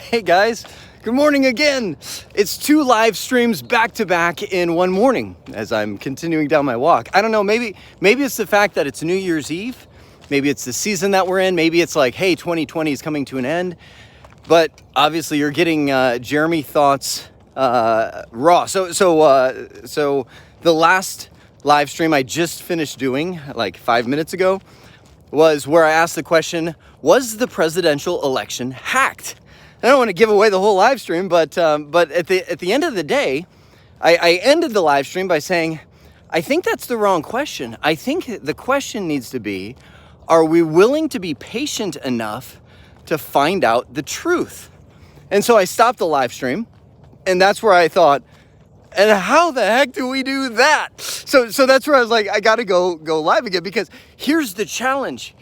Hey guys, good morning again. It's 2 live streams back to back in one morning as I'm continuing down my walk. I don't know, maybe it's the fact that it's New Year's Eve. Maybe it's the season that we're in. Maybe it's like, hey, 2020 is coming to an end. But obviously you're getting Jeremy thoughts raw. So the last live stream I just finished doing like 5 minutes ago was where I asked the question, was the presidential election hacked? I don't want to give away the whole live stream, but at the end of the day, I ended the live stream by saying, I think that's the wrong question. I think the question needs to be, are we willing to be patient enough to find out the truth? And so I stopped the live stream, and that's where I thought, and how the heck do we do that? So that's where I was like, I got to go live again, because here's the challenge.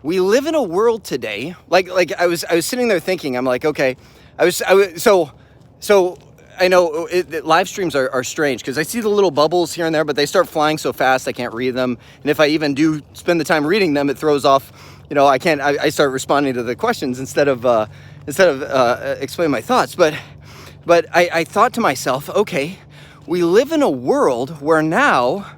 We live in a world today, like I was sitting there thinking, I'm like, okay, so I know live streams are strange because I see the little bubbles here and there, but they start flying so fast I can't read them. And if I even do spend the time reading them, it throws off, I start responding to the questions instead of explaining my thoughts. But I thought to myself, okay, we live in a world where now,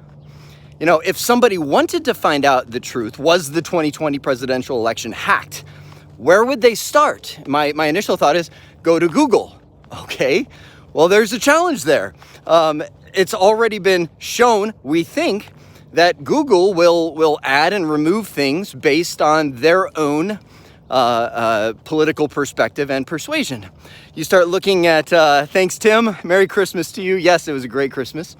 if somebody wanted to find out the truth, was the 2020 presidential election hacked? Where would they start? My initial thought is go to Google. Okay, well, there's a challenge there. It's already been shown, we think, that Google will add and remove things based on their own political perspective and persuasion. You start looking at, thanks, Tim. Merry Christmas to you. Yes, it was a great Christmas.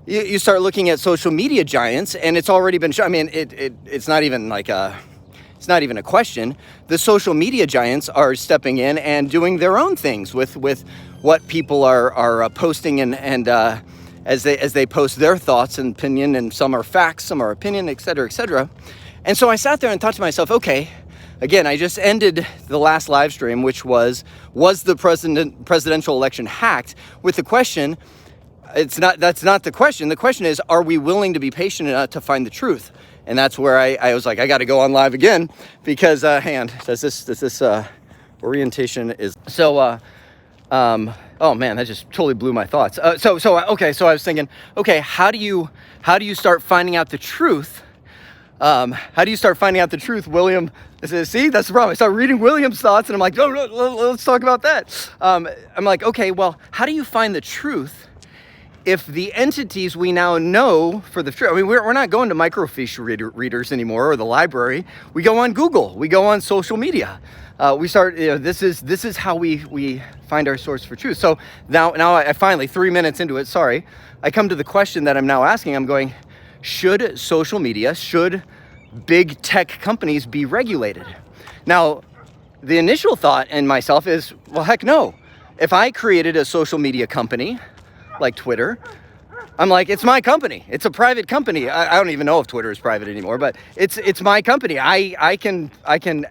You start looking at social media giants, and it's already been shown. I mean, it's not even like it's not even a question. The social media giants are stepping in and doing their own things with what people are posting and as they post their thoughts and opinion, and some are facts, some are opinion, et cetera, et cetera. And so I sat there and thought to myself, okay, again, I just ended the last live stream, which was the presidential election hacked, with the question. That's not the question. The question is, are we willing to be patient enough to find the truth? And that's where I was like, I got to go on live again, because hang on, does this orientation is so oh man, that just totally blew my thoughts. So I was thinking, okay, how do you start finding out the truth? How do you start finding out the truth, William? See, that's the problem. I start reading William's thoughts, and I'm like, oh, let's talk about that. I'm like, okay, well, how do you find the truth if the entities we now know for the truth? I mean, we're not going to microfiche readers anymore, or the library. We go on Google. We go on social media. We start. This is how we find our source for truth. So now I finally, 3 minutes into it, sorry, I come to the question that I'm now asking. I'm going, should social media, should big tech companies be regulated? Now, the initial thought in myself is, well, heck no. If I created a social media company like Twitter, I'm like, it's my company. It's a private company. I don't even know if Twitter is private anymore, but it's my company. I can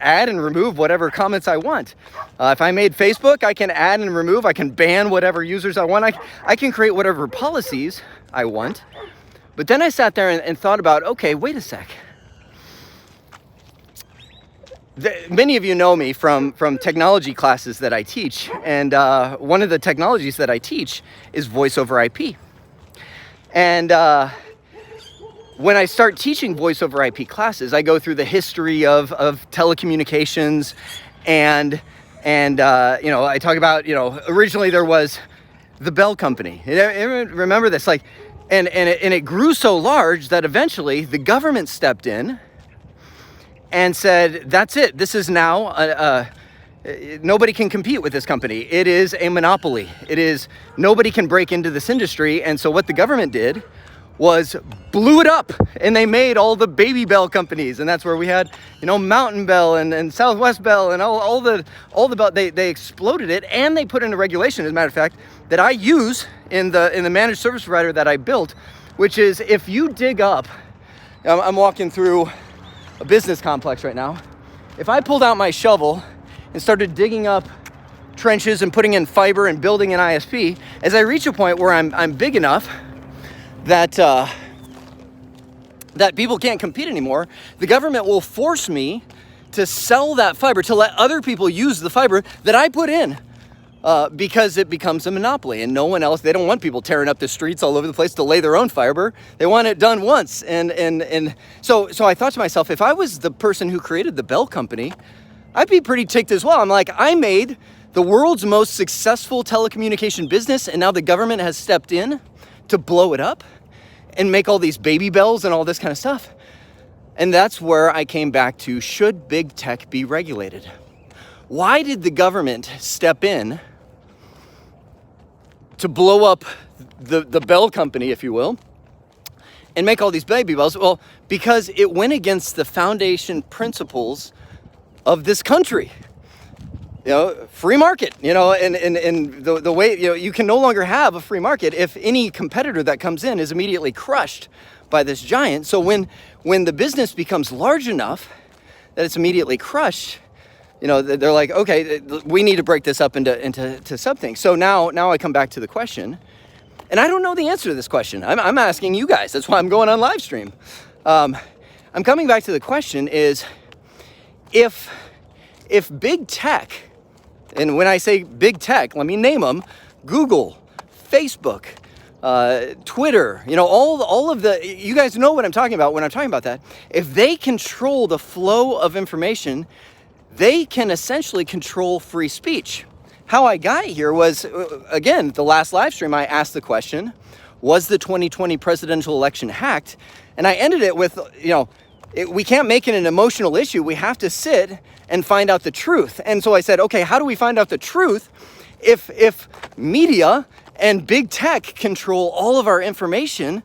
add and remove whatever comments I want. If I made Facebook, I can add and remove. I can ban whatever users I want. I can create whatever policies I want. But then I sat there and thought about, okay, wait a sec. Many of you know me from technology classes that I teach, and one of the technologies that I teach is voice over IP. And when I start teaching voice over IP classes, I go through the history of telecommunications, and I talk about, originally there was the Bell Company. Remember this, like, and it grew so large that eventually the government stepped in and said, that's it. This is now, nobody can compete with this company. It is a monopoly. Nobody can break into this industry. And so what the government did was blew it up, and they made all the baby Bell companies. And that's where we had, Mountain Bell and Southwest Bell and all the Bell. They exploded it, and they put in a regulation, as a matter of fact, that I use in the managed service provider that I built, which is, if you dig up, I'm walking through a business complex right now. If I pulled out my shovel and started digging up trenches and putting in fiber and building an ISP, as I reach a point where I'm big enough that that people can't compete anymore, the government will force me to sell that fiber, to let other people use the fiber that I put in, because it becomes a monopoly, and no one else, they don't want people tearing up the streets all over the place to lay their own fiber. They want it done once. And so I thought to myself, if I was the person who created the Bell Company, I'd be pretty ticked as well. I'm like, I made the world's most successful telecommunication business, and now the government has stepped in to blow it up and make all these baby bells and all this kind of stuff. And that's where I came back to, should big tech be regulated? Why did the government step in to blow up the Bell Company, if you will, and make all these baby bells? Well, because it went against the foundation principles of this country. Free market, and the way, you can no longer have a free market if any competitor that comes in is immediately crushed by this giant. So when the business becomes large enough that it's immediately crushed, they're like, okay, we need to break this up into something. So now I come back to the question, and I don't know the answer to this question. I'm asking you guys. That's why I'm going on live stream. I'm coming back to the question is, if big tech, and when I say big tech, let me name them: Google, Facebook, Twitter, all of the, you guys know what I'm talking about when I'm talking about that. If they control the flow of information, they can essentially control free speech. How I got here was, again, the last live stream, I asked the question, was the 2020 presidential election hacked? And I ended it with, we can't make it an emotional issue. We have to sit and find out the truth. And so I said, okay, how do we find out the truth if media and big tech control all of our information?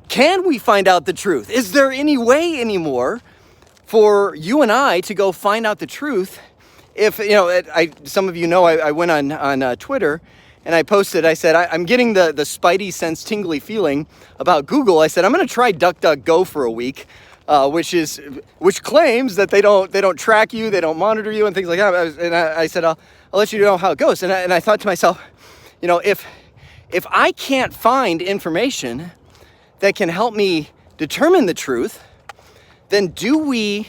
Can we find out the truth? Is there any way anymore for you and I to go find out the truth? If, some of you know, I went on Twitter and I posted, I said, I'm getting the spidey sense tingly feeling about Google. I said, I'm going to try DuckDuckGo for a week. Which claims that they don't track you, they don't monitor you, and things like that. I said, I'll let you know how it goes. And I thought to myself, if I can't find information that can help me determine the truth, then do we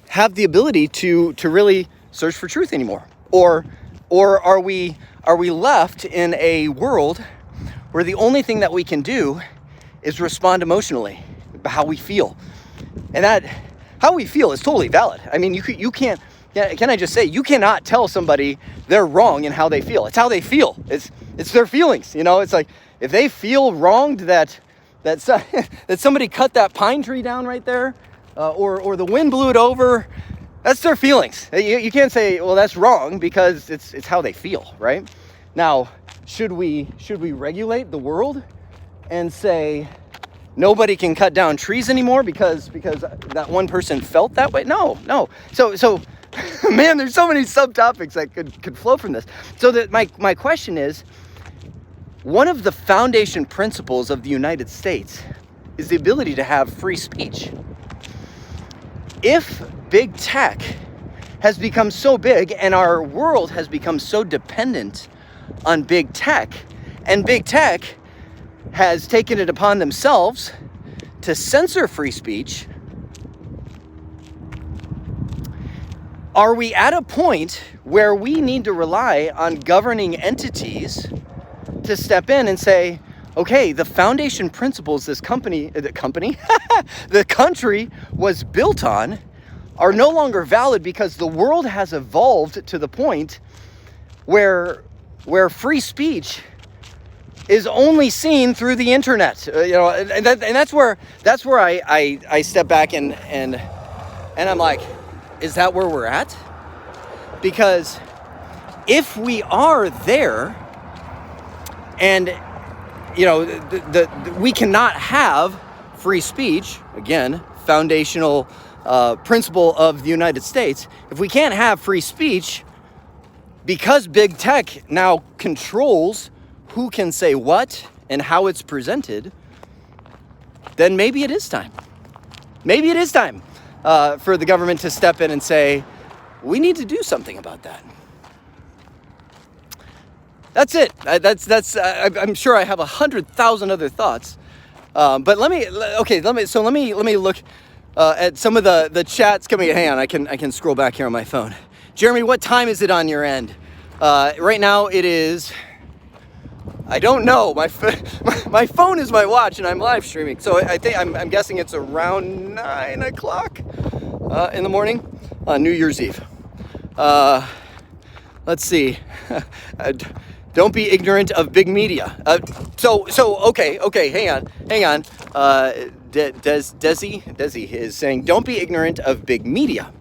have the ability to really search for truth anymore? Or are we left in a world where the only thing that we can do is respond emotionally, how we feel? And that, how we feel is totally valid. I mean, you can't, can I just say, you cannot tell somebody they're wrong in how they feel. It's how they feel. It's their feelings. It's like, if they feel wronged that somebody cut that pine tree down right there, or the wind blew it over, that's their feelings. You can't say, well, that's wrong, because it's how they feel, right? Now, should we regulate the world and say, nobody can cut down trees anymore because that one person felt that way? No. So man, there's so many subtopics that could flow from this. So that my question is, one of the foundation principles of the United States is the ability to have free speech. If big tech has become so big and our world has become so dependent on big tech, and big tech has taken it upon themselves to censor free speech, are we at a point where we need to rely on governing entities to step in and say, okay, the foundation principles the country was built on are no longer valid because the world has evolved to the point where free speech is only seen through the internet, and that's where I step back and I'm like, is that where we're at? Because if we are there, and we cannot have free speech, again, foundational principle of the United States. If we can't have free speech because big tech now controls who can say what and how it's presented, then maybe it is time. Maybe it is time for the government to step in and say, we need to do something about that. That's it. I'm sure I have 100,000 other thoughts, but let me look at some of the chats coming. Hang on, I can scroll back here on my phone. Jeremy, what time is it on your end? Right now it is, I don't know. My phone is my watch, and I'm live streaming. So I think I'm guessing it's around 9 o'clock in the morning on New Year's Eve. Let's see. Don't be ignorant of big media. Okay. Hang on. Desi is saying, don't be ignorant of big media.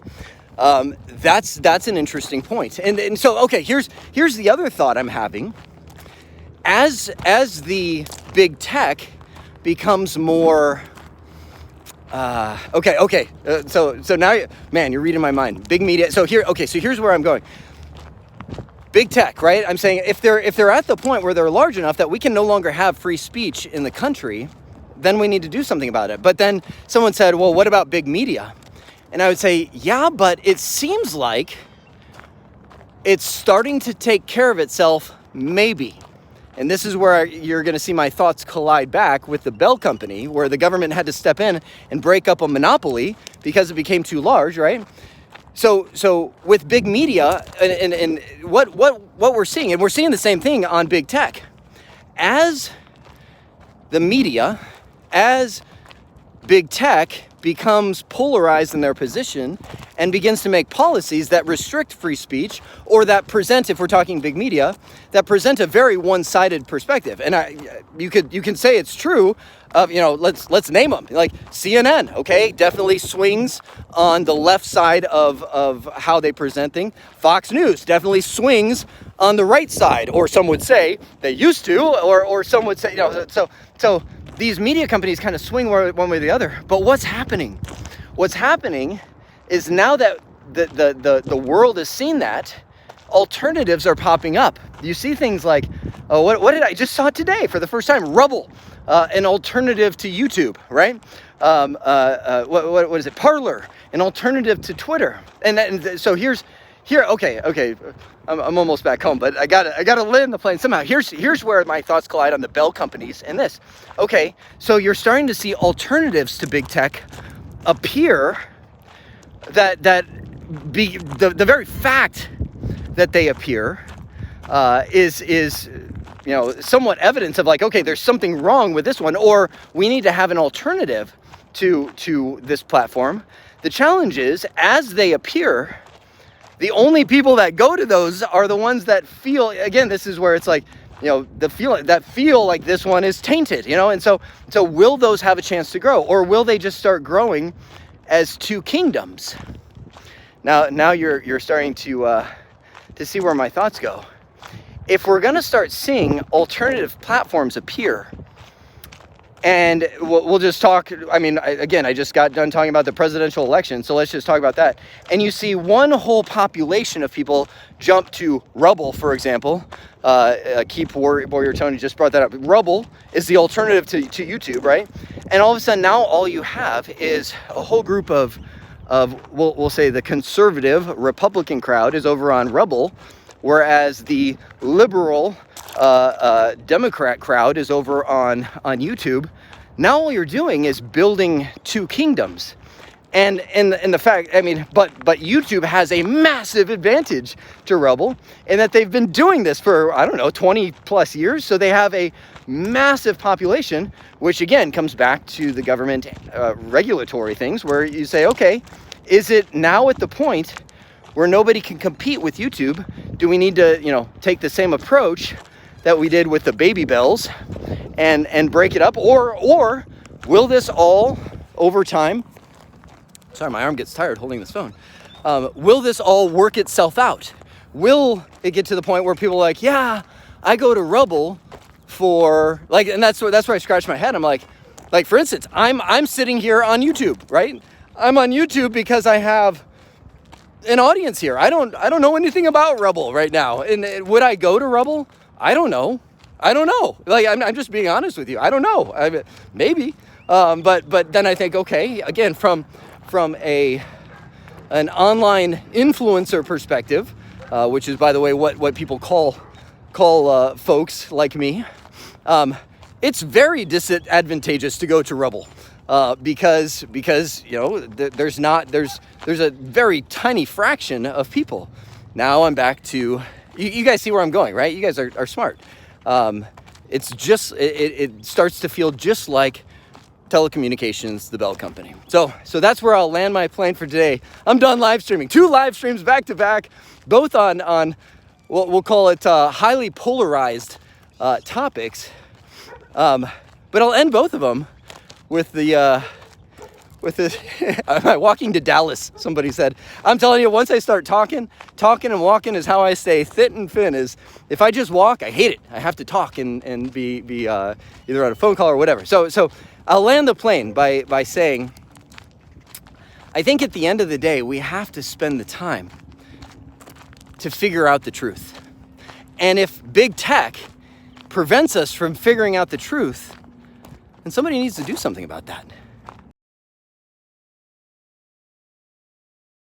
That's an interesting point. And so, okay, here's the other thought I'm having. As the big tech becomes more, so now, man, you're reading my mind. Big media. So here's where I'm going. Big tech, right? I'm saying if they're at the point where they're large enough that we can no longer have free speech in the country, then we need to do something about it. But then someone said, well, what about big media? And I would say, yeah, but it seems like it's starting to take care of itself, maybe. And this is where you're going to see my thoughts collide back with the Bell Company, where the government had to step in and break up a monopoly because it became too large, right? So with big media and what we're seeing, and we're seeing the same thing on big tech, as the media, as big tech becomes polarized in their position and begins to make policies that restrict free speech, or that present, if we're talking big media, that present a very one-sided perspective. And you can say it's true of, let's name them. Like CNN, okay, definitely swings on the left side of how they present things. Fox News definitely swings on the right side, or some would say they used to, or some would say, so these media companies kind of swing one way or the other. But what's happening? What's happening is, now that the world has seen that, alternatives are popping up. You see things like, what did I just saw it today for the first time? Rubble, an alternative to YouTube, right? What is it? Parler, an alternative to Twitter. So here. Okay. I'm almost back home, but I gotta land the plane somehow. Here's where my thoughts collide on the Bell companies and this. Okay, so you're starting to see alternatives to big tech appear. That be the very fact that they appear is somewhat evidence of, like, okay, there's something wrong with this one, or we need to have an alternative to this platform. The challenge is, as they appear, the only people that go to those are the ones that feel, again, this is where it's like, feel like this one is tainted, and so will those have a chance to grow, or will they just start growing as two kingdoms? Now you're starting to see where my thoughts go. If we're going to start seeing alternative platforms appear, and we'll just talk, I just got done talking about the presidential election, so let's just talk about that. And you see one whole population of people jump to Rubble, for example. Keep Warrior Tony just brought that up. Rubble is the alternative to YouTube, right? And all of a sudden now all you have is a whole group of we'll say the conservative Republican crowd is over on Rubble, whereas the liberal Democrat crowd is over on YouTube. Now all you're doing is building two kingdoms. And the fact, but YouTube has a massive advantage to Rubble in that they've been doing this for, 20 plus years. So they have a massive population, which again comes back to the government regulatory things, where you say, okay, is it now at the point where nobody can compete with YouTube? Do we need to, take the same approach that we did with the baby bells and break it up? Or will this all, over time, sorry, my arm gets tired holding this phone. Will this all work itself out? Will it get to the point where people are like, yeah, I go to Rubble for, like, and that's where I scratch my head. I'm like, for instance, I'm sitting here on YouTube, right? I'm on YouTube because I have an audience here. I don't know anything about Rubble right now. And would I go to Rubble? I don't know. Like, I'm just being honest with you. I don't know. Maybe. But then I think, okay, again, from an online influencer perspective, which is, by the way, what people call folks like me, it's very disadvantageous to go to Rubble. because you know there's a very tiny fraction of people. Now I'm back to you guys see where I'm going, right? You guys are smart. It's just it starts to feel just like telecommunications, the Bell Company. So that's where I'll land my plane for today. I'm done live streaming. 2 live streams back to back, both on we'll call it highly polarized topics. But I'll end both of them with the am I walking to Dallas? Somebody said. I'm telling you, once I start talking and walking is how I stay fit and fin. Is if I just walk, I hate it. I have to talk and be either on a phone call or whatever. So I'll land the plane by saying, I think at the end of the day, we have to spend the time to figure out the truth. And if big tech prevents us from figuring out the truth, then somebody needs to do something about that.